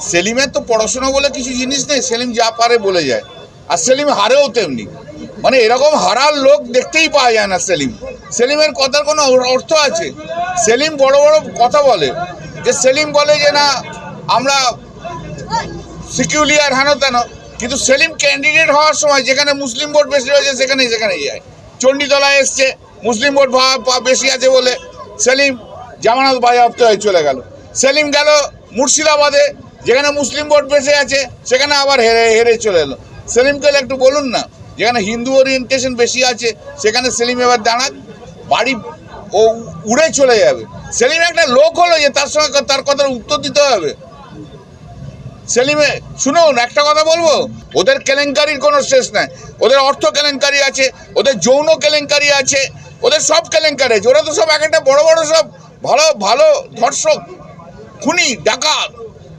সেলিমের তো পড়াশোনা বলে কিছু জিনিস নেই, সেলিম যা পারে বলে যায়, আর সেলিম হারেও তেমনি। মানে এরকম হারার লোক দেখতেই পাওয়া যায় না। সেলিমের কথার কোনো অর্থ আছে? সেলিম বড় বড় কথা বলে, যে সেলিম বলে যে না আমরা সিকিউরিয়ার হেন তেন, কিন্তু সেলিম ক্যান্ডিডেট হওয়ার সময় যেখানে মুসলিম ভোট বেশি হয়েছে সেখানে যায়। চণ্ডীতলায় এসছে, মুসলিম ভোট বেশি আছে বলে সেলিম জামানত বাজেয়াপ্ত হয়ে চলে গেল। সেলিম গেল মুর্শিদাবাদে, যেখানে মুসলিম ভোট বেশি আছে সেখানে আবার হেরে চলে এলো। সেলিমকে একটু বলুন না, যেখানে হিন্দু ওরিয়েন্টেশন বেশি আছে সেখানে সেলিম এবার দাঁড়াক, বাড়ি ও উড়ে চলে যাবে। সেলিম একটা লোক হলো যে তার সঙ্গে তার কথার উত্তর দিতে হবে। সেলিমে শুনুন, একটা কথা বলবো, ওদের কেলেঙ্কারির কোনো শেষ নাই। ওদের অর্থ কেলেঙ্কারি আছে, ওদের যৌন কেলেঙ্কারি আছে, ওদের সব কেলেঙ্কারি আছে। ওরা তো সব এক একটা বড় বড় সব ভালো ভালো ধর্ষক, খুনি, ডাকাত,